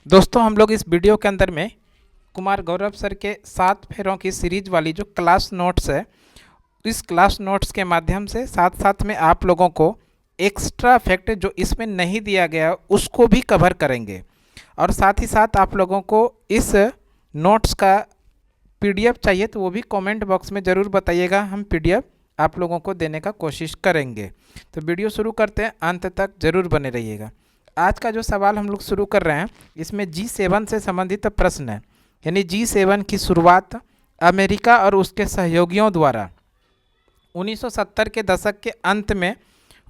दोस्तों हम लोग इस वीडियो के अंदर में कुमार गौरव सर के 7 फेरों की सीरीज वाली जो क्लास नोट्स है, इस क्लास नोट्स के माध्यम से साथ साथ में आप लोगों को एक्स्ट्रा फैक्ट जो इसमें नहीं दिया गया उसको भी कवर करेंगे। और साथ ही साथ आप लोगों को इस नोट्स का पीडीएफ चाहिए तो वो भी कमेंट बॉक्स में ज़रूर बताइएगा, हम पीडीएफ आप लोगों को देने का कोशिश करेंगे। तो वीडियो शुरू करते हैं, अंत तक ज़रूर बने रहिएगा। आज का जो सवाल हम लोग शुरू कर रहे हैं इसमें G7 से संबंधित प्रश्न है, यानी G7 की शुरुआत अमेरिका और उसके सहयोगियों द्वारा 1970 के दशक के अंत में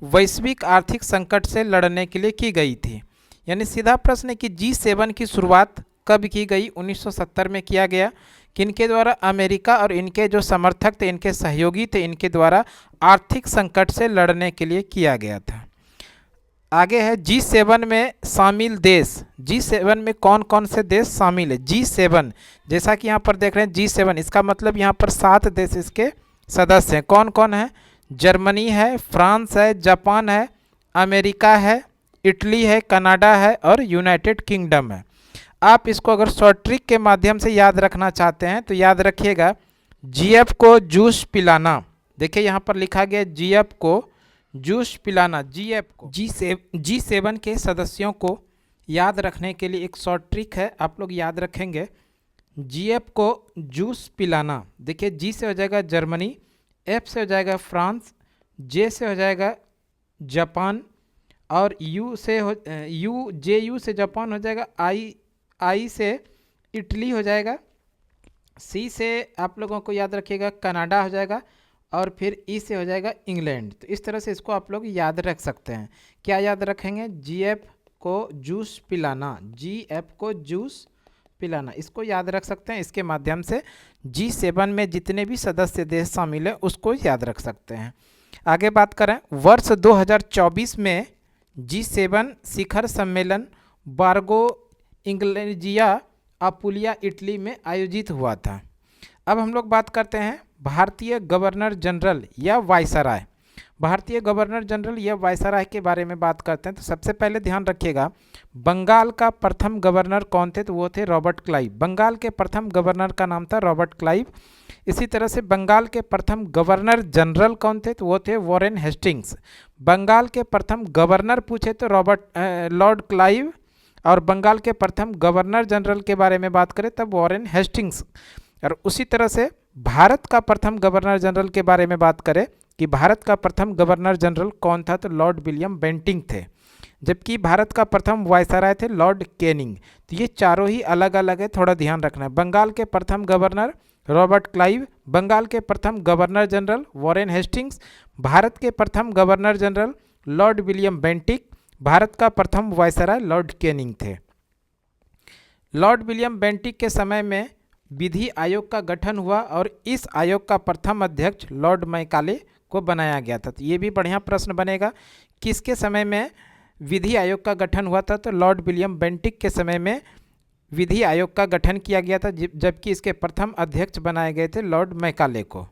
वैश्विक आर्थिक संकट से लड़ने के लिए की गई थी। यानी सीधा प्रश्न है कि G7 की शुरुआत कब की गई? 1970 में किया गया। किनके द्वारा? अमेरिका और इनके जो समर्थक थे, इनके सहयोगी थे, इनके द्वारा आर्थिक संकट से लड़ने के लिए किया गया था। आगे है G7 में शामिल देश। G7 में कौन कौन से देश शामिल है? G7 जैसा कि यहाँ पर देख रहे हैं G7, इसका मतलब यहाँ पर 7 देश इसके सदस्य हैं। कौन कौन है? जर्मनी है, फ्रांस है, जापान है, अमेरिका है, इटली है, कनाडा है और यूनाइटेड किंगडम है। आप इसको अगर शॉर्ट ट्रिक के माध्यम से याद रखना चाहते हैं तो याद रखिएगा, जीएफ को जूस पिलाना। देखिए यहाँ पर लिखा गया जीएफ को जूस पिलाना। जीएफ को G7 के सदस्यों को याद रखने के लिए एक शॉर्ट ट्रिक है, आप लोग याद रखेंगे। जीएफ को जूस पिलाना। देखिए जी से हो जाएगा जर्मनी, एफ से हो जाएगा फ्रांस, जे से हो जाएगा जापान और यू से जापान हो जाएगा, आई से इटली हो जाएगा, सी से आप लोगों को याद रखिएगा कनाडा हो जाएगा और फिर ई से हो जाएगा इंग्लैंड। तो इस तरह से इसको आप लोग याद रख सकते हैं। क्या याद रखेंगे? जीएफ को जूस पिलाना, जीएफ को जूस पिलाना, इसको याद रख सकते हैं। इसके माध्यम से G7 में जितने भी सदस्य देश शामिल हैं उसको याद रख सकते हैं। आगे बात करें, वर्ष 2024 में G7 शिखर सम्मेलन बार्गो इंग्लेजिया अपुलिया इटली में आयोजित हुआ था। अब हम लोग बात करते हैं भारतीय गवर्नर जनरल या वायसराय। भारतीय गवर्नर जनरल या वायसराय के बारे में बात करते हैं तो सबसे पहले ध्यान रखिएगा, बंगाल का प्रथम गवर्नर कौन थे? तो वो थे रॉबर्ट क्लाइव। बंगाल के प्रथम गवर्नर का नाम था रॉबर्ट क्लाइव। इसी तरह से बंगाल के प्रथम गवर्नर जनरल कौन थे? तो वो थे वॉरेन हेस्टिंग्स। बंगाल के प्रथम गवर्नर पूछे तो लॉर्ड क्लाइव, और बंगाल के प्रथम गवर्नर जनरल के बारे में बात करें तब वॉरेन हेस्टिंग्स। और उसी तरह से भारत का प्रथम गवर्नर जनरल के बारे में बात करें कि भारत का प्रथम गवर्नर जनरल कौन था? तो लॉर्ड विलियम बेंटिंक थे। जबकि भारत का प्रथम वायसराय थे लॉर्ड कैनिंग। तो ये चारों ही अलग अलग है, थोड़ा ध्यान रखना है। बंगाल के प्रथम गवर्नर रॉबर्ट क्लाइव, बंगाल के प्रथम governor general Warren Hastings, Bharat के प्रथम governor general Lord William Bentinck, Bharat का प्रथम वायसराय लॉर्ड कैनिंग थे। लॉर्ड विलियम बेंटिक के समय में विधि आयोग का गठन हुआ और इस आयोग का प्रथम अध्यक्ष लॉर्ड मैकाले को बनाया गया था। तो ये भी बढ़िया प्रश्न बनेगा, किसके समय में विधि आयोग का गठन हुआ था? तो लॉर्ड विलियम बेंटिक के समय में विधि आयोग का गठन किया गया था, जबकि इसके प्रथम अध्यक्ष बनाए गए थे लॉर्ड मैकाले को।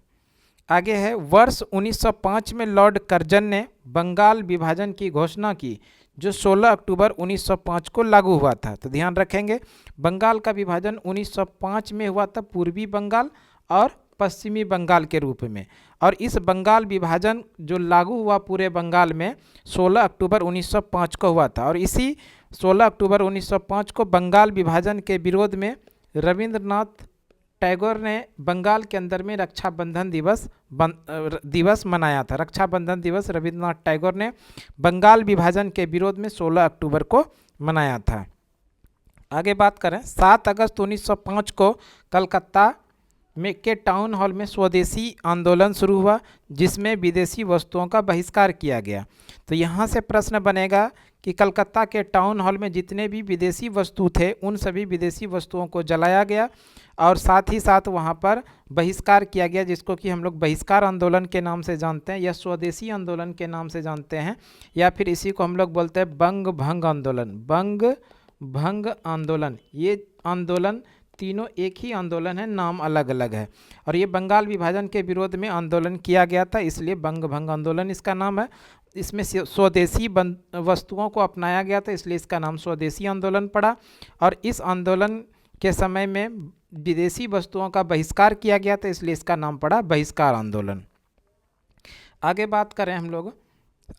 आगे है, वर्ष 1905 में लॉर्ड कर्जन ने बंगाल विभाजन की घोषणा की, जो 16 अक्टूबर 1905 को लागू हुआ था। तो ध्यान रखेंगे, बंगाल का विभाजन 1905 में हुआ था, पूर्वी बंगाल और पश्चिमी बंगाल के रूप में। और इस बंगाल विभाजन जो लागू हुआ पूरे बंगाल में 16 अक्टूबर 1905 को हुआ था। और इसी 16 अक्टूबर 1905 को बंगाल विभाजन के विरोध में रविंद्रनाथ टैगोर ने बंगाल के अंदर में रक्षाबंधन दिवस मनाया था। रक्षाबंधन दिवस रविंद्रनाथ टैगोर ने बंगाल विभाजन के विरोध में 16 अक्टूबर को मनाया था। आगे बात करें, 7 अगस्त 1905 को कलकत्ता के टाउन हॉल में स्वदेशी आंदोलन शुरू हुआ, जिसमें विदेशी वस्तुओं का बहिष्कार किया गया। तो यहाँ से प्रश्न बनेगा कि कलकत्ता के टाउन हॉल में जितने भी विदेशी वस्तु थे उन सभी विदेशी वस्तुओं को जलाया गया और साथ ही साथ वहाँ पर बहिष्कार किया गया, जिसको कि हम लोग बहिष्कार आंदोलन के नाम से जानते हैं या स्वदेशी आंदोलन के नाम से जानते हैं, या फिर इसी को हम लोग बोलते हैं बंग भंग आंदोलन। बंग भंग आंदोलन, ये आंदोलन तीनों एक ही आंदोलन है, नाम अलग अलग है। और ये बंगाल विभाजन के विरोध में आंदोलन किया गया था, इसलिए बंग भंग आंदोलन इसका नाम है। इसमें स्वदेशी वस्तुओं को अपनाया गया था, इसलिए इसका नाम स्वदेशी आंदोलन पड़ा। और इस आंदोलन के समय में विदेशी वस्तुओं का बहिष्कार किया गया था, इसलिए इसका नाम पड़ा बहिष्कार आंदोलन। आगे बात करें हम लोग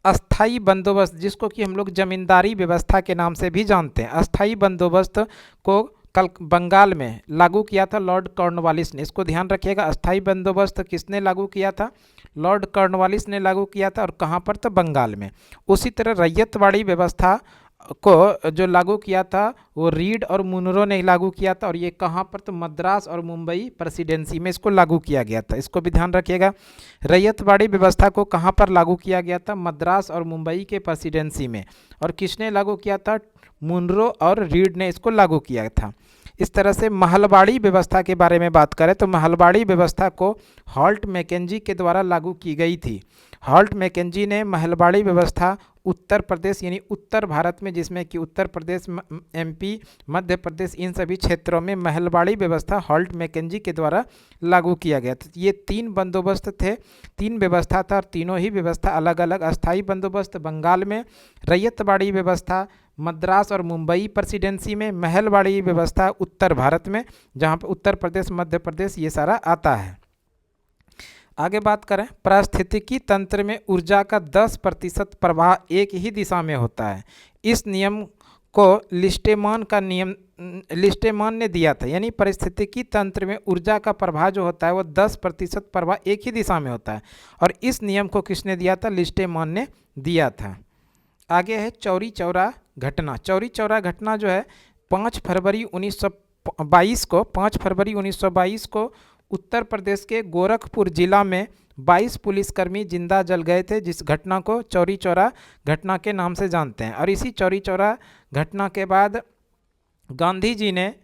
अस्थाई बंदोबस्त, जिसको कि हम लोग जमींदारी व्यवस्था के नाम से भी जानते हैं। अस्थाई बंदोबस्त को कल बंगाल में लागू किया था लॉर्ड कॉर्नवालिस ने। इसको ध्यान रखिएगा, अस्थाई बंदोबस्त किसने लागू किया था? लॉर्ड कॉर्नवालिस ने लागू किया था। और कहाँ पर? तो बंगाल में। उसी तरह रैयतवाड़ी व्यवस्था को जो लागू किया था वो रीड और मुनरो ने लागू किया था। और ये कहाँ पर? तो मद्रास और मुंबई प्रेसिडेंसी में इसको लागू किया गया था। इसको भी ध्यान रखिएगा, रैयतवाड़ी व्यवस्था को कहाँ पर लागू किया गया था? मद्रास और मुंबई के प्रेसिडेंसी में। और किसने लागू किया था? मुनरो और रीड ने इसको लागू किया था। इस तरह से महलबाड़ी व्यवस्था के बारे में बात करें तो महलबाड़ी व्यवस्था को हॉल्ट मैकेंजी के द्वारा लागू की गई थी। हॉल्ट मैकेंजी ने महलबाड़ी व्यवस्था उत्तर प्रदेश यानी उत्तर भारत में, जिसमें कि उत्तर प्रदेश, एमपी, मध्य प्रदेश, इन सभी क्षेत्रों में महलबाड़ी व्यवस्था हॉल्ट मैकेंजी के द्वारा लागू किया गया था। ये 3 बंदोबस्त थे, 3 व्यवस्था था और तीनों ही व्यवस्था अलग अलग। अस्थाई बंदोबस्त बंगाल में, रैयतवाड़ी व्यवस्था मद्रास और मुंबई प्रेसिडेंसी में, महलबाड़ी व्यवस्था उत्तर भारत में, जहाँ पर उत्तर प्रदेश, मध्य प्रदेश ये सारा आता है। आगे बात करें, पारिस्थितिकी तंत्र में ऊर्जा का 10% प्रवाह एक ही दिशा में होता है। इस नियम को लिस्टेमान ने दिया था। यानी पारिस्थितिकी तंत्र में ऊर्जा का प्रवाह जो होता है वो 10% प्रवाह एक ही दिशा में होता है। और इस नियम को किसने दिया था? लिस्टेमान ने दिया था। आगे है चौरी चौरा घटना। चौरी चौरा घटना जो है 5 फरवरी 1922 को उत्तर प्रदेश के गोरखपुर जिला में 22 पुलिसकर्मी जिंदा जल गए थे, जिस घटना को चौरी चौरा घटना के नाम से जानते हैं। और इसी चौरी चौरा घटना के बाद गांधी जी ने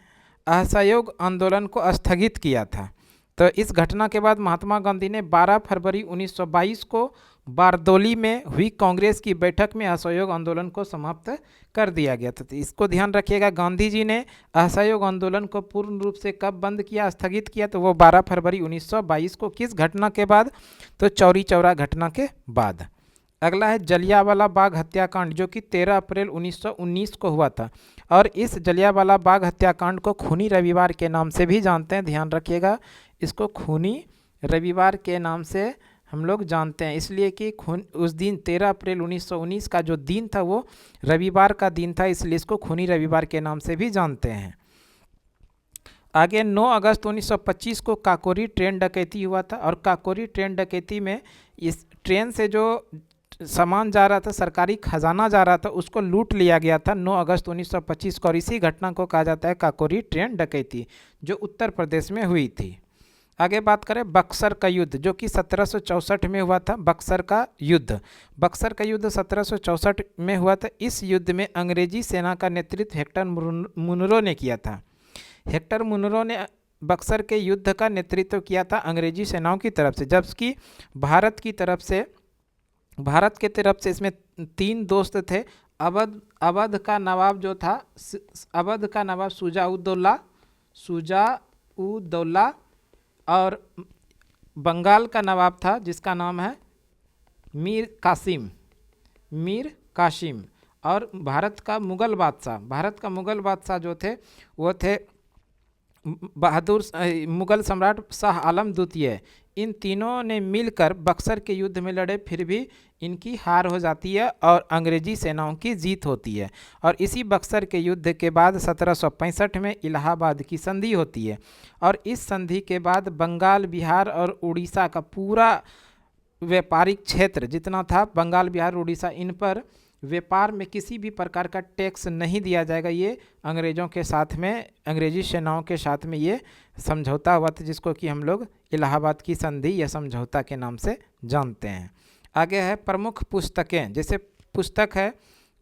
असहयोग आंदोलन को स्थगित किया था। तो इस घटना के बाद महात्मा गांधी ने 12 फरवरी 1922 को बारदोली में हुई कांग्रेस की बैठक में असहयोग आंदोलन को समाप्त कर दिया गया था। तो इसको ध्यान रखिएगा, गांधी जी ने असहयोग आंदोलन को पूर्ण रूप से कब बंद किया, स्थगित किया? तो वो 12 फरवरी 1922 को। किस घटना के बाद? तो चौरी चौरा घटना के बाद। अगला है जलियांवाला बाग हत्याकांड, जो कि 13 अप्रैल 1919 को हुआ था। और इस जलियांवाला बाग हत्याकांड को खूनी रविवार के नाम से भी जानते हैं। ध्यान रखिएगा, इसको खूनी रविवार के नाम से हम लोग जानते हैं, इसलिए कि उस दिन 13 अप्रैल 1919 का जो दिन था वो रविवार का दिन था, इसलिए इसको खूनी रविवार के नाम से भी जानते हैं। आगे 9 अगस्त 1925 को काकोरी ट्रेन डकैती हुआ था। और काकोरी ट्रेन डकैती में इस ट्रेन से जो सामान जा रहा था, सरकारी खजाना जा रहा था, उसको लूट लिया गया था 9 अगस्त 1925 को। और इसी घटना को कहा जाता है काकोरी ट्रेन डकैती, जो उत्तर प्रदेश में हुई थी। आगे बात करें बक्सर का युद्ध, जो कि 1764 में हुआ था। बक्सर का युद्ध 1764 में हुआ था। इस युद्ध में अंग्रेजी सेना का नेतृत्व हेक्टर मुनरो ने किया था। हेक्टर मुनरो ने बक्सर के युद्ध का नेतृत्व किया था अंग्रेजी सेनाओं की तरफ से, जबकि भारत की तरफ से इसमें 3 दोस्त थे। अवध का नवाब जो था, अवध का नवाब शुजाउद्दौला, और बंगाल का नवाब था जिसका नाम है मीर कासिम। और भारत का मुगल बादशाह जो थे वो थे मुगल सम्राट शाह आलम द्वितीय। इन तीनों ने मिलकर बक्सर के युद्ध में लड़े, फिर भी इनकी हार हो जाती है और अंग्रेजी सेनाओं की जीत होती है। और इसी बक्सर के युद्ध के बाद 1765 में इलाहाबाद की संधि होती है। और इस संधि के बाद बंगाल, बिहार और उड़ीसा का पूरा व्यापारिक क्षेत्र जितना था, बंगाल, बिहार, उड़ीसा, इन पर व्यापार में किसी भी प्रकार का टैक्स नहीं दिया जाएगा। ये अंग्रेज़ों के साथ में, अंग्रेजी सेनाओं के साथ में ये समझौता हुआ था, जिसको कि हम लोग इलाहाबाद की संधि या समझौता के नाम से जानते हैं। आगे है प्रमुख पुस्तकें, जैसे पुस्तक है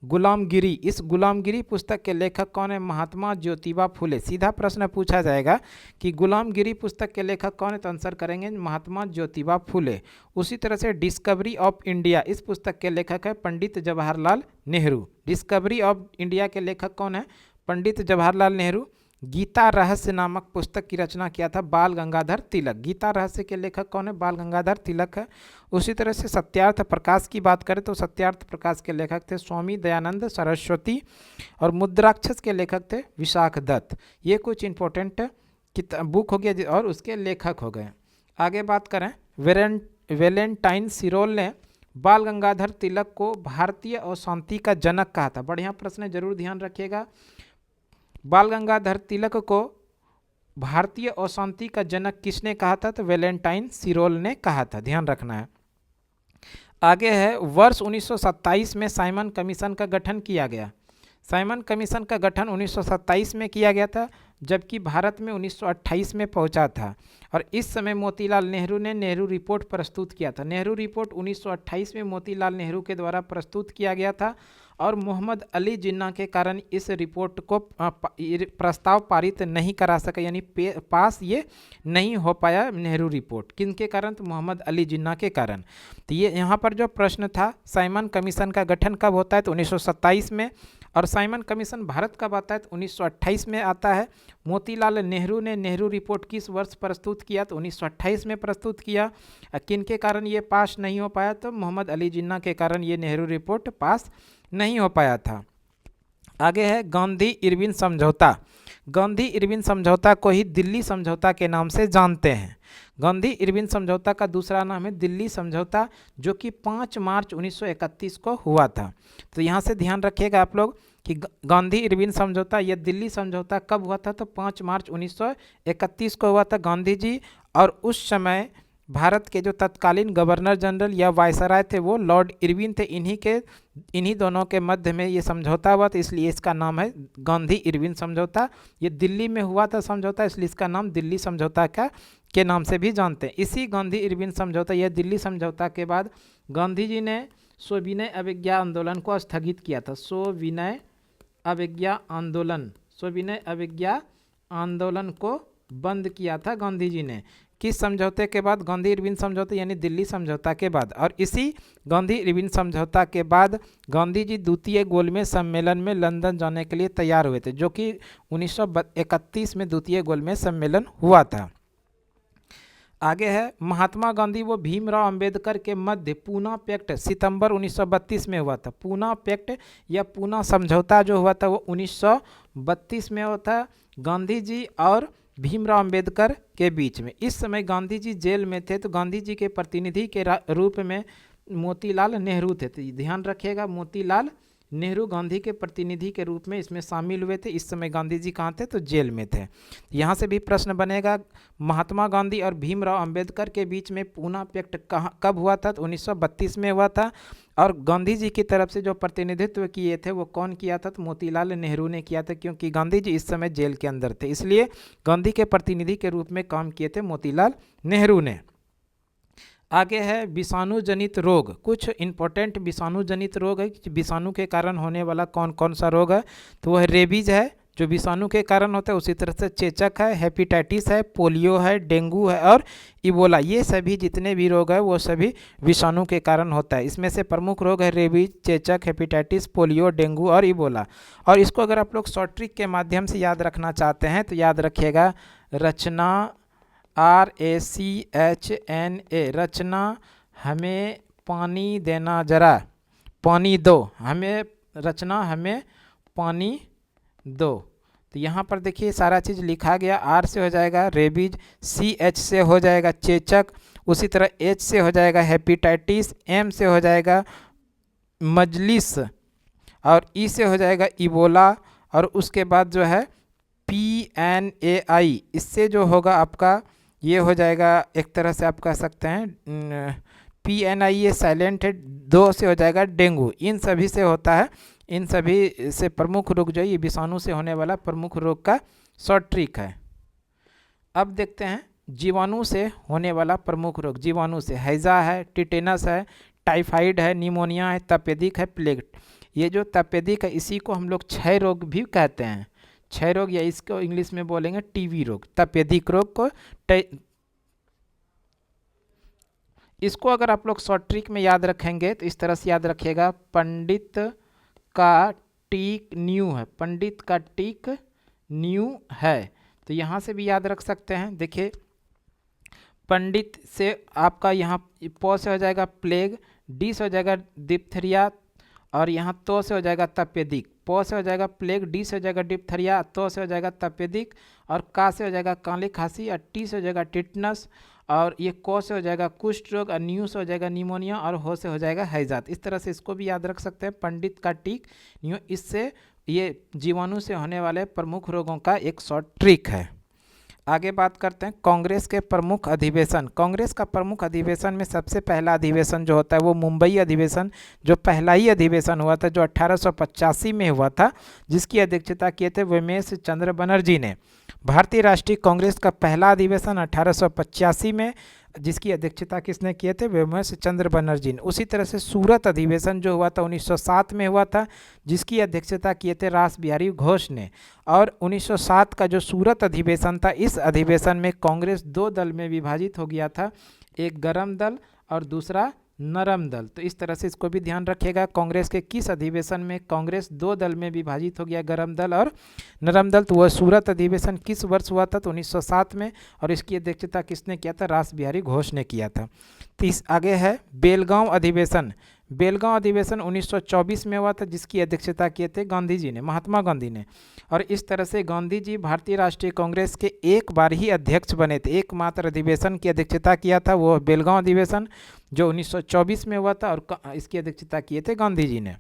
गुलामगिरी। इस गुलामगिरी पुस्तक के लेखक कौन है? महात्मा ज्योतिबा फुले। सीधा प्रश्न पूछा जाएगा कि गुलामगिरी पुस्तक के लेखक कौन है, तो आंसर करेंगे महात्मा ज्योतिबा फुले। उसी तरह से डिस्कवरी ऑफ इंडिया, इस पुस्तक के लेखक है Pandit Jawaharlal Nehru. Discovery of India के लेखक कौन है? पंडित जवाहरलाल नेहरू। गीता रहस्य नामक पुस्तक की रचना किया था बाल गंगाधर तिलक। गीता रहस्य के लेखक कौन है? बाल गंगाधर तिलक है। उसी तरह से सत्यार्थ प्रकाश की बात करें तो सत्यार्थ प्रकाश के लेखक थे स्वामी दयानंद सरस्वती, और मुद्राक्षस के लेखक थे विशाख दत्त। ये कुछ इंपॉर्टेंट बुक हो गया और उसके लेखक हो गए। आगे बात करें, वेलेंटाइन सिरोल ने बाल गंगाधर तिलक को भारतीय अशांति का जनक कहा था। बढ़िया प्रश्न है, जरूर ध्यान रखिएगा। बाल गंगाधर तिलक को भारतीय अशांति का जनक किसने कहा था? तो वेलेंटाइन सिरोल ने कहा था, ध्यान रखना है। आगे है, वर्ष 1927 में साइमन कमीशन का गठन किया गया। साइमन कमीशन का गठन 1927 में किया गया था, जबकि भारत में 1928 में पहुंचा था। और इस समय मोतीलाल नेहरू ने नेहरू रिपोर्ट प्रस्तुत किया था। नेहरू रिपोर्ट 1928 में मोतीलाल नेहरू के द्वारा प्रस्तुत किया गया था, और मोहम्मद अली जिन्ना के कारण इस रिपोर्ट को प्रस्ताव पारित नहीं करा सका, यानी पास ये नहीं हो पाया नेहरू रिपोर्ट। किनके कारण? तो मोहम्मद अली जिन्ना के कारण। तो ये यहाँ पर जो प्रश्न था, साइमन कमीशन का गठन कब होता है? तो 1927 में। और साइमन कमीशन भारत कब आता है? तो 1928 में आता है। मोतीलाल नेहरू ने नेहरू रिपोर्ट किस वर्ष प्रस्तुत किया? तो 1928 में प्रस्तुत किया। किनके कारण ये पास नहीं हो पाया? तो मोहम्मद अली जिन्ना के कारण ये नेहरू रिपोर्ट पास नहीं हो पाया था। आगे है, गांधी इरविन समझौता। गांधी इरविन समझौता को ही दिल्ली समझौता के नाम से जानते हैं। गांधी इरविन समझौता का दूसरा नाम है दिल्ली समझौता, जो कि 5 मार्च 1931 को हुआ था। तो यहाँ से ध्यान रखिएगा आप लोग कि गांधी इरविन समझौता या दिल्ली समझौता कब हुआ था? तो 5 मार्च 1931 को हुआ था। गांधी जी और उस समय भारत के जो तत्कालीन गवर्नर जनरल या वायसराय थे वो लॉर्ड इरविन थे। इन्हीं दोनों के मध्य में ये समझौता हुआ था, इसलिए इसका नाम है गांधी इरविन समझौता। ये दिल्ली में हुआ था समझौता, इसलिए इसका नाम दिल्ली समझौता के नाम से भी जानते हैं। इसी गांधी इरविन समझौता या दिल्ली समझौता के बाद गांधी जी ने सविनय अवज्ञा आंदोलन को स्थगित किया था। सविनय अवज्ञा आंदोलन को बंद किया था गांधी जी ने। किस समझौते के बाद? गांधी इरविन समझौते यानी दिल्ली समझौता के बाद। और इसी गांधी इरविन समझौता के बाद गांधी जी द्वितीय गोलमेज सम्मेलन में लंदन जाने के लिए तैयार हुए थे, जो कि 1931 में द्वितीय गोलमेज सम्मेलन हुआ था। आगे है, महात्मा गांधी व भीमराव अंबेडकर के मध्य पूना पैक्ट सितंबर 1932 में हुआ था। पूना पैक्ट या पूना समझौता जो हुआ था वो 1932 में हुआ था, गांधी जी और भीमराव अंबेडकर के बीच में। इस समय गांधी जी जेल में थे, तो गांधी जी के प्रतिनिधि के रूप में मोतीलाल नेहरू थे। तो ध्यान रखिएगा, मोतीलाल नेहरू गांधी के प्रतिनिधि के रूप में इसमें शामिल हुए थे। इस समय गांधी जी कहाँ थे? तो जेल में थे। यहाँ से भी प्रश्न बनेगा, महात्मा गांधी और भीमराव अंबेडकर के बीच में पूना पैक्ट कब हुआ था? तो 1932 में हुआ था। और गांधी जी की तरफ से जो प्रतिनिधित्व किए थे वो कौन किया था? तो मोतीलाल नेहरू ने किया था, क्योंकि गांधी जी इस समय जेल के अंदर थे, इसलिए गांधी के प्रतिनिधि के रूप में काम किए थे मोतीलाल नेहरू ने। आगे है, विषाणु जनित रोग। कुछ इंपॉर्टेंट विषाणु जनित रोग है, विषाणु के कारण होने वाला कौन कौन सा रोग है? तो वह रेबीज है जो विषाणु के कारण होता है। उसी तरह से चेचक है, हेपेटाइटिस है, पोलियो है, डेंगू है और इबोला। ये सभी जितने भी रोग है वो सभी विषाणु के कारण होता है। इसमें से प्रमुख रोग है रेबीज, चेचक, हेपेटाइटिस, पोलियो, डेंगू और इबोला। और इसको अगर आप लोग शॉर्ट ट्रिक के माध्यम से याद रखना चाहते हैं तो याद रखिएगा, रचना RACHNA, रचना हमें पानी देना, जरा पानी दो, हमें रचना हमें पानी दो। तो यहाँ पर देखिए सारा चीज़ लिखा गया। R से हो जाएगा रेबीज, CH से हो जाएगा चेचक, उसी तरह H से हो जाएगा हेपेटाइटिस, M से हो जाएगा मजलिस और E से हो जाएगा इबोला, और उसके बाद जो है PNAI, इससे जो होगा आपका ये हो जाएगा, एक तरह से आप कह सकते हैं PNI ये साइलेंट है, 2 से हो जाएगा डेंगू। इन सभी से होता है, इन सभी से प्रमुख रोग जो है ये विषाणु से होने वाला प्रमुख रोग का शॉर्ट ट्रिक है। अब देखते हैं जीवाणु से होने वाला प्रमुख रोग। जीवाणु से हैजा है, टिटेनस है, टाइफाइड है, निमोनिया है, तपेदिक है, प्लेग। ये जो तपेदिक है इसी को हम लोग क्षय रोग भी कहते हैं। क्षय रोग या इसको इंग्लिश में बोलेंगे टीबी रोग। तपेदिक रोग को इसको अगर आप लोग शॉर्ट ट्रिक में याद रखेंगे तो इस तरह से याद रखिएगा, पंडित का टीक न्यू है, पंडित का टीक न्यू है। तो यहाँ से भी याद रख सकते हैं। देखिए पंडित से आपका यहाँ प से हो जाएगा प्लेग, डी से हो जाएगा डिप्थेरिया, और यहाँ तो से हो जाएगा तपेदिक। प से हो जाएगा प्लेग, डी से हो जाएगा डिप्थेरिया, तो से हो जाएगा तपेदिक, और का से हो जाएगा काली खांसी, और टी से हो जाएगा टिटनस, और ये को से हो जाएगा कुष्ठ रोग, और न्यू से हो जाएगा निमोनिया, और हो से हो जाएगा हैजात। इस तरह से इसको भी याद रख सकते हैं। पंडित का टीक न्यू, इससे ये जीवाणु से होने वाले प्रमुख रोगों का एक शॉर्ट ट्रिक है। आगे बात करते हैं कांग्रेस के प्रमुख अधिवेशन। कांग्रेस का प्रमुख अधिवेशन में सबसे पहला अधिवेशन जो होता है वो मुंबई अधिवेशन, जो पहला ही अधिवेशन हुआ था, जो 1885 में हुआ था, जिसकी अध्यक्षता किए थे व्योमेश चंद्र बनर्जी ने। भारतीय राष्ट्रीय कांग्रेस का पहला अधिवेशन 1885 में, जिसकी अध्यक्षता किसने किए थे? व्योमेश चंद्र बनर्जी ने। उसी तरह से सूरत अधिवेशन जो हुआ था 1907 में हुआ था, जिसकी अध्यक्षता किए थे रास बिहारी घोष ने। और 1907 का जो सूरत अधिवेशन था, इस अधिवेशन में कांग्रेस दो दल में विभाजित हो गया था, एक गरम दल और दूसरा नरम दल। तो इस तरह से इसको भी ध्यान रखिएगा। कांग्रेस के किस अधिवेशन में कांग्रेस दो दल में विभाजित हो गया, गरम दल और नरम दल? तो वह सूरत अधिवेशन किस वर्ष हुआ था? तो 1907 में, और इसकी अध्यक्षता किसने किया था? रास बिहारी घोष ने किया था। आगे है बेलगांव अधिवेशन। बेलगांव अधिवेशन 1924 में हुआ था, जिसकी अध्यक्षता किए थे गांधी जी ने, महात्मा गांधी ने। और इस तरह से गांधी जी भारतीय राष्ट्रीय कांग्रेस के एक बार ही अध्यक्ष बने थे, एकमात्र अधिवेशन की अध्यक्षता किया था वो बेलगांव अधिवेशन, जो 1924 में हुआ था, और इसकी अध्यक्षता किए थे गांधी जी ने।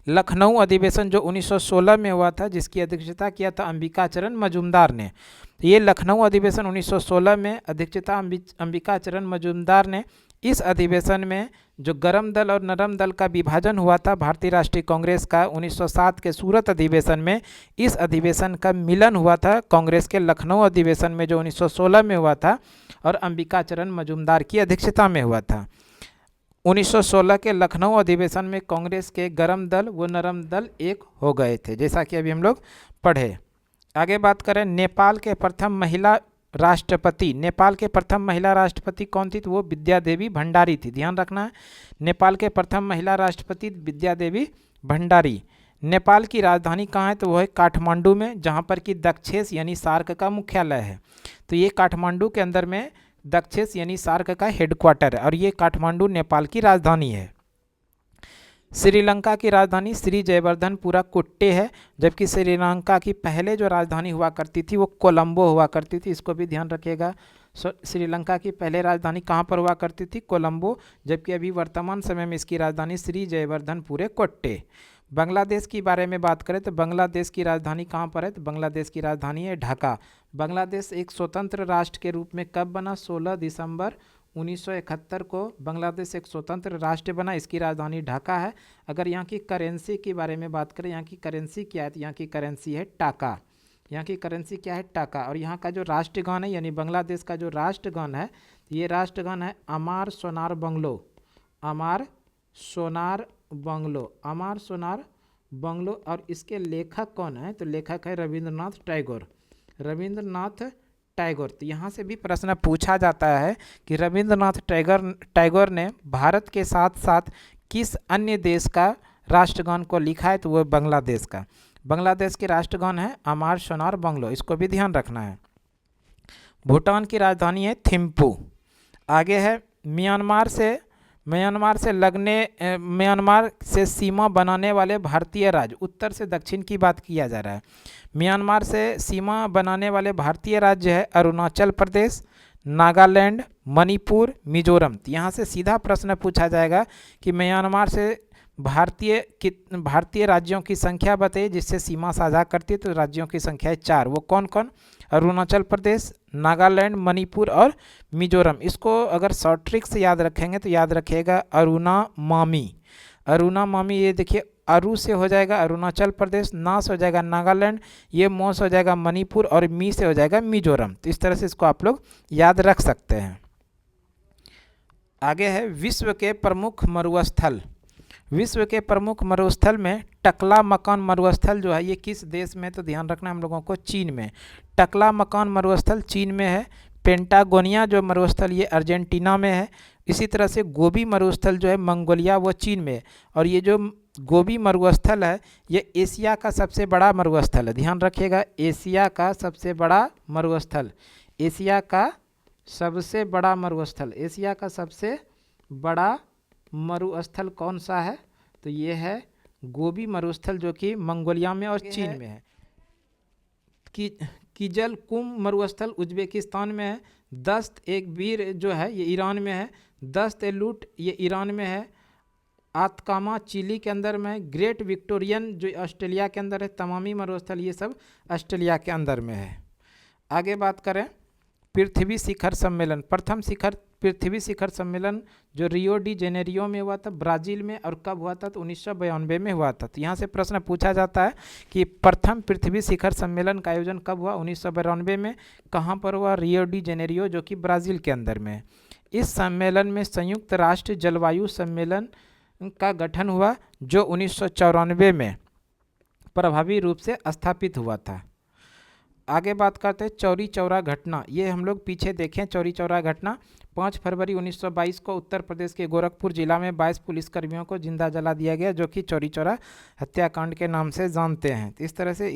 लखनऊ अधिवेशन जो 1916 में हुआ था, जिसकी अध्यक्षता किया था अंबिकाचरण मजूमदार ने। ये लखनऊ अधिवेशन 1916 में अध्यक्षता अंबिकाचरण मजूमदार ने। इस अधिवेशन में जो गरम दल और नरम दल का विभाजन हुआ था भारतीय राष्ट्रीय कांग्रेस का 1907 के सूरत अधिवेशन में, इस अधिवेशन का मिलन हुआ था कांग्रेस के लखनऊ अधिवेशन में, जो 1916 में हुआ था और अंबिकाचरण मजूमदार की अध्यक्षता में हुआ था। 1916 के लखनऊ अधिवेशन में कांग्रेस के गरम दल व नरम दल एक हो गए थे, जैसा कि अभी हम लोग पढ़े। आगे बात करें नेपाल के प्रथम महिला राष्ट्रपति। नेपाल के प्रथम महिला राष्ट्रपति कौन थी? तो वो विद्या देवी भंडारी थी। ध्यान रखना है, नेपाल के प्रथम महिला राष्ट्रपति विद्या देवी भंडारी। नेपाल की राजधानी कहाँ है? तो वो है काठमांडू में, जहाँ पर कि दक्षेस यानी सार्क का मुख्यालय है। तो ये काठमांडू के अंदर में दक्षेस यानी सार्क का हेडक्वार्टर है, और ये काठमांडू नेपाल की राजधानी है। श्रीलंका की राजधानी श्री जयवर्धनपुरा कुट्टे है, जबकि श्रीलंका की पहले जो राजधानी हुआ करती थी वो कोलंबो हुआ करती थी। इसको भी ध्यान रखिएगा। श्रीलंका की पहले राजधानी कहाँ पर हुआ करती थी? कोलंबो, जबकि अभी वर्तमान समय में इसकी राजधानी श्री जयवर्धनपुरे कुट्टे। बांग्लादेश की बारे में बात करें तो बांग्लादेश की राजधानी कहाँ पर है? तो बांग्लादेश की राजधानी है ढाका। बांग्लादेश एक स्वतंत्र राष्ट्र के रूप में कब बना? 16 दिसंबर 1971 को बांग्लादेश एक स्वतंत्र राष्ट्र बना। इसकी राजधानी ढाका है। अगर यहाँ की करेंसी के बारे में बात करें, यहाँ की करेंसी क्या है? तो यहाँ की करेंसी है टाका। यहाँ की करेंसी क्या है? टाका। और यहाँ का जो राष्ट्रगान है, यानी बांग्लादेश का जो राष्ट्रगान है, ये राष्ट्रगान है अमार सोनार बंगलो। अमार सोनार बंगलो, अमार सोनार बंगलो। और इसके लेखक कौन है? तो लेखक है रविंद्रनाथ टैगोर। रविंद्रनाथ टैगोर। तो यहाँ से भी प्रश्न पूछा जाता है कि रविंद्रनाथ टैगोर ने भारत के साथ साथ किस अन्य देश का राष्ट्रगान को लिखा है? तो वो बांग्लादेश का। बांग्लादेश के राष्ट्रगान है अमार सोनार बंगलो। इसको भी ध्यान रखना है। भूटान की राजधानी है थिम्पू। आगे है म्यांमार से सीमा बनाने वाले भारतीय राज्य। उत्तर से दक्षिण की बात किया जा रहा है। म्यांमार से सीमा बनाने वाले भारतीय राज्य है अरुणाचल प्रदेश, नागालैंड, मणिपुर, मिजोरम। यहाँ से सीधा प्रश्न पूछा जाएगा कि म्यांमार से भारतीय राज्यों की संख्या बताइए जिससे सीमा साझा करती है। तो राज्यों की संख्या है 4। वो कौन कौन? अरुणाचल प्रदेश, नागालैंड, मणिपुर और मिजोरम। इसको अगर शॉर्ट ट्रिक से याद रखेंगे तो याद रखिएगा अरुणा मामी। अरुणा मामी, ये देखिए अरु से हो जाएगा अरुणाचल प्रदेश, ना से हो जाएगा नागालैंड, ये मो से हो जाएगा मणिपुर और मी से हो जाएगा मिजोरम। तो इस तरह से इसको आप लोग याद रख सकते हैं। आगे है विश्व के प्रमुख मरुस्थल। विश्व के प्रमुख मरुस्थल में टकला मकान मरुस्थल जो है ये किस देश में? तो ध्यान रखना हम लोगों को, चीन में। टकला मकान मरुस्थल चीन में है। पेंटागोनिया जो मरुस्थल ये अर्जेंटीना में है। इसी तरह से गोबी मरुस्थल जो है मंगोलिया वो चीन में है। और ये जो गोबी मरुस्थल है ये एशिया का सबसे बड़ा मरुस्थल है, ध्यान रखिएगा, एशिया का सबसे बड़ा मरुस्थल, एशिया का सबसे बड़ा मरुस्थल, एशिया का सबसे बड़ा मरुस्थल कौन सा है? तो ये है गोबी मरुस्थल, जो कि मंगोलिया में और चीन में है। किजल कुम मरुस्थल उज्बेकिस्तान में है। दस्त एक वीर जो है ये ईरान में है। दस्त ए लूट ये ईरान में है। आतकामा चिली के अंदर में है। ग्रेट विक्टोरियन जो ऑस्ट्रेलिया के अंदर है। तमामी मरुस्थल ये सब ऑस्ट्रेलिया के अंदर में है। आगे बात करें पृथ्वी शिखर सम्मेलन, प्रथम पृथ्वी शिखर सम्मेलन जो रियो डी जेनेरियो में हुआ था ब्राज़ील में, और कब हुआ था? तो 1992 में हुआ था। तो यहाँ से प्रश्न पूछा जाता है कि प्रथम पृथ्वी शिखर सम्मेलन का आयोजन कब हुआ? 1992 में। कहाँ पर हुआ? रियो डी जेनेरियो जो कि ब्राज़ील के अंदर में। इस सम्मेलन में संयुक्त राष्ट्र जलवायु सम्मेलन का गठन हुआ जो 1994 में प्रभावी रूप से स्थापित हुआ था। आगे बात करते हैं चौरी चौरा घटना। ये हम लोग पीछे देखें चौरी चौरा घटना 5 फरवरी 1922 को उत्तर प्रदेश के गोरखपुर जिला में 22 पुलिसकर्मियों को जिंदा जला दिया गया, जो कि चौरी चौरा हत्याकांड के नाम से जानते हैं। तो इस तरह से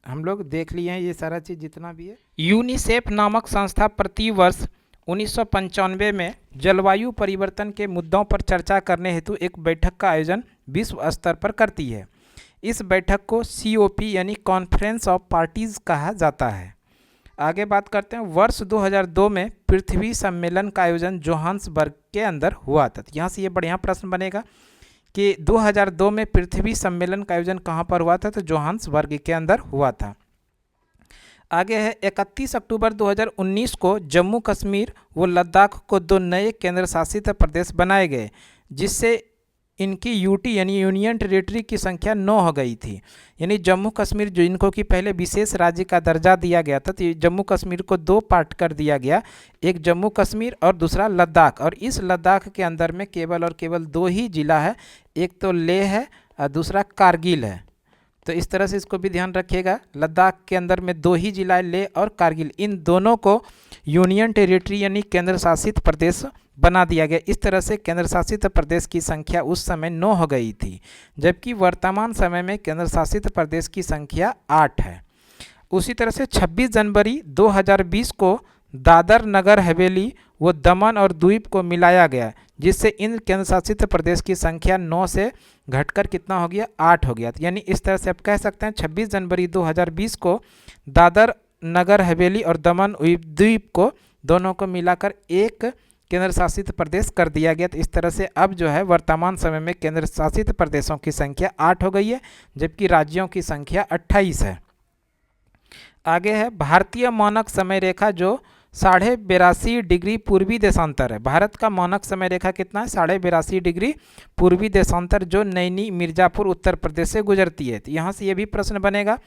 हम लोग देख लिए हैं ये सारा चीज़ जितना भी है। यूनिसेफ नामक संस्था प्रति वर्ष 1995 में जलवायु परिवर्तन के मुद्दों पर चर्चा करने हेतु एक बैठक का आयोजन विश्व स्तर पर करती है। इस बैठक को COP यानी कॉन्फ्रेंस ऑफ पार्टीज कहा जाता है। आगे बात करते हैं वर्ष 2002 में पृथ्वी सम्मेलन का आयोजन जोहान्सबर्ग के अंदर हुआ था। यहाँ से ये बढ़िया प्रश्न बनेगा कि 2002 में पृथ्वी सम्मेलन का आयोजन कहाँ पर हुआ था? तो जोहान्सबर्ग के अंदर हुआ था। आगे है 31 अक्टूबर 2019 को जम्मू कश्मीर व लद्दाख को 2 नए केंद्र शासित प्रदेश बनाए गए, जिससे इनकी यूटी यानी यूनियन टेरिटरी की संख्या 9 हो गई थी। यानी जम्मू कश्मीर जो इनको कि पहले विशेष राज्य का दर्जा दिया गया था, तो जम्मू कश्मीर को 2 पार्ट कर दिया गया, एक जम्मू कश्मीर और दूसरा लद्दाख। और इस लद्दाख के अंदर में केवल और केवल 2 ही जिला है, एक तो लेह है और दूसरा कारगिल है। तो इस तरह से इसको भी ध्यान रखिएगा, लद्दाख के अंदर में 2 ही जिला लेह और कारगिल, इन दोनों को यूनियन टेरिटरी यानी केंद्र शासित प्रदेश बना दिया गया। इस तरह से केंद्र शासित प्रदेश की संख्या उस समय 9 हो गई थी, जबकि वर्तमान समय में केंद्र शासित प्रदेश की संख्या 8 है। उसी तरह से 26 जनवरी 2020 को दादर नगर हवेली व दमन और द्वीप को मिलाया गया, जिससे इन केंद्र शासित प्रदेश की संख्या 9 से घटकर कितना हो गया? 8 हो गया। यानी इस तरह से आप कह सकते हैं 26 जनवरी 2020 को दादर नगर हवेली और दमन द्वीप को दोनों को मिलाकर एक केंद्र शासित प्रदेश कर दिया गया। तो इस तरह से अब जो है वर्तमान समय में केंद्र शासित प्रदेशों की संख्या 8 हो गई है, जबकि राज्यों की संख्या 28 है। आगे है भारतीय मानक समय रेखा जो 82.5 डिग्री पूर्वी देशांतर है। भारत का मानक समय रेखा कितना है? 82.5 डिग्री पूर्वी देशांतर, जो नैनी मिर्ज़ापुर उत्तर प्रदेश से गुजरती है। तो यहाँ से ये भी प्रश्न बनेगा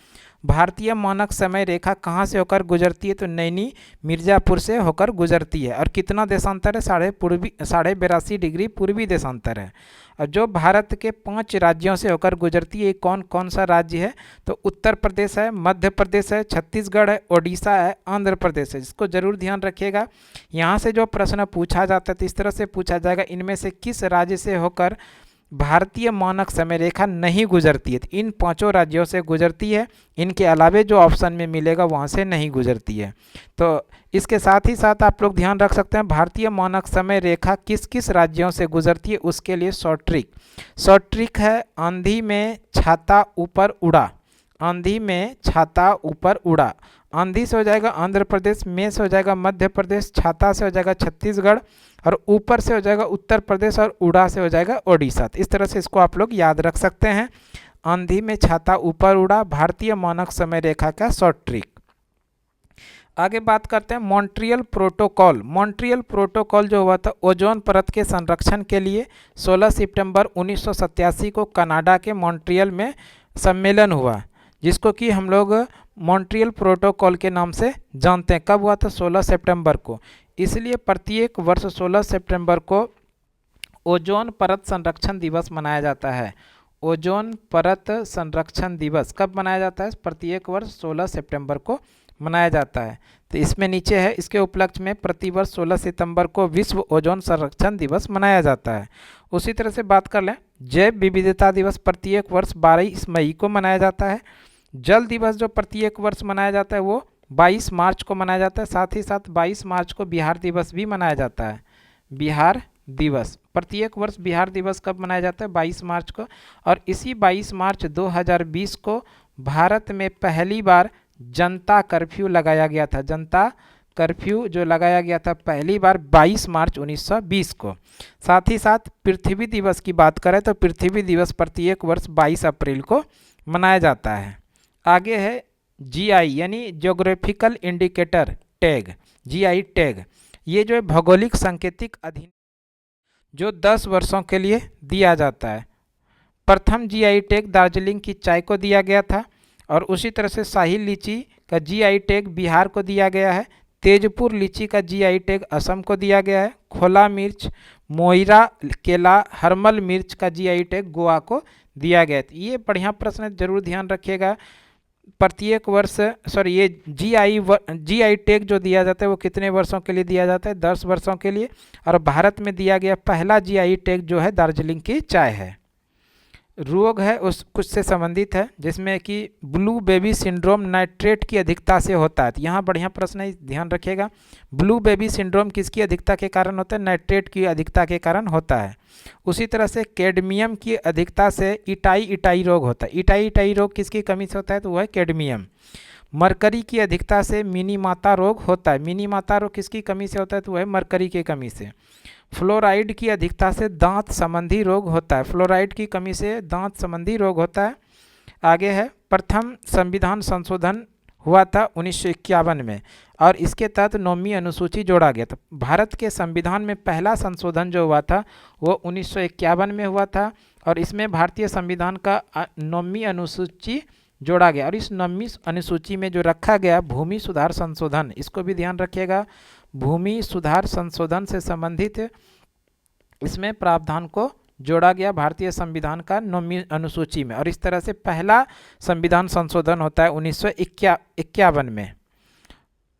भारतीय मानक समय रेखा कहाँ से होकर गुजरती है? तो नैनी मिर्ज़ापुर से होकर गुजरती है। और कितना देशांतर है? 82.5 डिग्री पूर्वी देशांतर है। और जो भारत के 5 राज्यों से होकर गुजरती है, कौन कौन सा राज्य है? तो उत्तर प्रदेश है, मध्य प्रदेश है, छत्तीसगढ़ है, ओडिशा है, आंध्र प्रदेश है। इसको जरूर ध्यान रखिएगा। यहाँ से जो प्रश्न पूछा जाता है तो इस तरह से पूछा जाएगा इनमें से किस राज्य से होकर भारतीय मानक समय रेखा नहीं गुजरती है? तो इन 5 राज्यों से गुजरती है, इनके अलावे जो ऑप्शन में मिलेगा वहाँ से नहीं गुजरती है। तो इसके साथ ही साथ आप लोग ध्यान रख सकते हैं भारतीय मानक समय रेखा किस किस राज्यों से गुजरती है, उसके लिए शॉर्ट ट्रिक है आंधी में छाता ऊपर उड़ा। आंधी में छाता ऊपर उड़ा, आंधी से हो जाएगा आंध्र प्रदेश, में से हो जाएगा मध्य प्रदेश, छाता से हो जाएगा छत्तीसगढ़, और ऊपर से हो जाएगा उत्तर प्रदेश, और उड़ा से हो जाएगा ओडिशा। तो इस तरह से इसको आप लोग याद रख सकते हैं। आंधी में छाता ऊपर उड़ा भारतीय मानक समय रेखा का शॉर्ट ट्रिक। आगे बात करते हैं मॉन्ट्रियल प्रोटोकॉल। मॉन्ट्रियल प्रोटोकॉल जो हुआ था ओजोन परत के संरक्षण के लिए 16 सितंबर 1987 को कनाडा के मॉन्ट्रियल में सम्मेलन हुआ, जिसको कि हम लोग मॉन्ट्रियल प्रोटोकॉल के नाम से जानते हैं। कब हुआ था? 16 सितंबर को। इसलिए प्रत्येक वर्ष 16 सितंबर को ओजोन परत संरक्षण दिवस मनाया जाता है। ओजोन परत संरक्षण दिवस कब मनाया जाता है? प्रत्येक वर्ष 16 सितंबर को मनाया जाता है। तो इसमें नीचे है, इसके उपलक्ष्य में प्रतिवर्ष 16 सितंबर को विश्व ओजोन संरक्षण दिवस मनाया जाता है। उसी तरह से बात कर लें जैव विविधता दिवस प्रत्येक वर्ष 22 मई को मनाया जाता है। जल दिवस जो प्रत्येक वर्ष मनाया जाता है वो 22 मार्च को मनाया जाता है। साथ ही साथ 22 मार्च को बिहार दिवस भी मनाया जाता है। बिहार दिवस प्रत्येक वर्ष बिहार दिवस कब मनाया जाता है? 22 मार्च को। और इसी 22 मार्च 2020 को भारत में पहली बार जनता कर्फ्यू लगाया गया था। जनता कर्फ्यू जो लगाया गया था पहली बार 22 मार्च 1920 को। साथ ही साथ पृथ्वी दिवस की बात करें तो पृथ्वी दिवस प्रत्येक वर्ष 22 अप्रैल को मनाया जाता है। आगे है जीआई यानी geographical indicator tag, GI tag. ये जो है भौगोलिक सांकेतिक अधिनियम जो 10 वर्षों के लिए दिया जाता है। प्रथम जीआई टैग दार्जिलिंग की चाय को दिया गया था और उसी तरह से शाही लीची का जीआई टैग बिहार को दिया गया है। तेजपुर लीची का जीआई टैग असम को दिया गया है। खोला मिर्च, मोइरा केला, हरमल मिर्च का जीआई टैग गोवा को दिया गया था। ये बढ़िया प्रश्न है, जरूर ध्यान रखिएगा। प्रत्येक वर्ष ये जीआई टैग जो दिया जाता है वो कितने वर्षों के लिए दिया जाता है? 10 वर्षों के लिए। और भारत में दिया गया पहला जीआई टैग जो है दार्जिलिंग की चाय है। रोग है उस कुछ से संबंधित है, जिसमें कि ब्लू बेबी सिंड्रोम नाइट्रेट की अधिकता से होता है। यहाँ बढ़िया प्रश्न है, ध्यान रखिएगा। ब्लू बेबी सिंड्रोम किसकी अधिकता के कारण होता है? नाइट्रेट की अधिकता के कारण होता है। उसी तरह से कैडमियम की अधिकता से इटाई रोग होता है। इटाई रोग किसकी कमी से होता है? तो वह है कैडमियम। मरकरी की अधिकता से मिनी माता रोग होता है। मिनी माता रोग किसकी कमी से होता है? तो वह है मरकरी की कमी से। फ्लोराइड की अधिकता से दांत संबंधी रोग होता है। फ्लोराइड की कमी से दांत संबंधी रोग होता है। आगे है प्रथम संविधान संशोधन हुआ था 1951 में और इसके तहत 9वीं अनुसूची जोड़ा गया था। भारत के संविधान में पहला संशोधन जो हुआ था वो 1951 में हुआ था और इसमें भारतीय संविधान का 9वीं अनुसूची जोड़ा गया। और इस 9वीं अनुसूची में जो रखा गया भूमि सुधार संशोधन, इसको भी ध्यान रखिएगा। भूमि सुधार संशोधन से संबंधित इसमें प्रावधान को जोड़ा गया भारतीय संविधान का 9वीं अनुसूची में। और इस तरह से पहला संविधान संशोधन होता है 1951 में।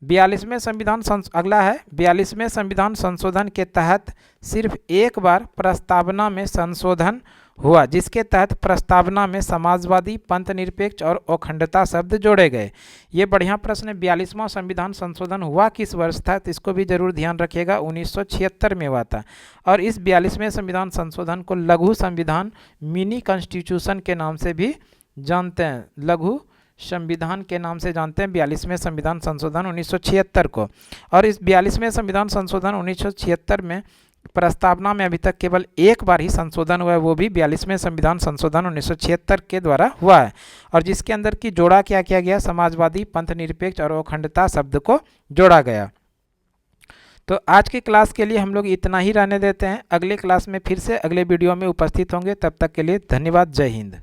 42वें संविधान अगला है 42वें संविधान संशोधन के तहत सिर्फ एक बार प्रस्तावना में संशोधन हुआ, जिसके तहत प्रस्तावना में समाजवादी, पंथ निरपेक्ष और अखंडता शब्द जोड़े गए। ये बढ़िया प्रश्न है। 42वां संविधान संशोधन हुआ किस वर्ष था? तो इसको भी जरूर ध्यान रखिएगा, 1976 में हुआ था। और इस 42वें संविधान संशोधन को लघु संविधान, मिनी कॉन्स्टिट्यूशन के नाम से भी जानते हैं। लघु संविधान के नाम से जानते हैं 42वें संविधान संशोधन 1976 को। और इस 42वें संविधान संशोधन 1976 में प्रस्तावना में अभी तक केवल एक बार ही संशोधन हुआ है, वो भी 42वें संविधान संशोधन 1976 के द्वारा हुआ है। और जिसके अंदर की जोड़ा क्या किया गया? समाजवादी, पंथ निरपेक्ष और अखंडता शब्द को जोड़ा गया। तो आज की क्लास के लिए हम लोग इतना ही रहने देते हैं। अगले क्लास में फिर से अगले वीडियो में उपस्थित होंगे। तब तक के लिए धन्यवाद। जय हिंद।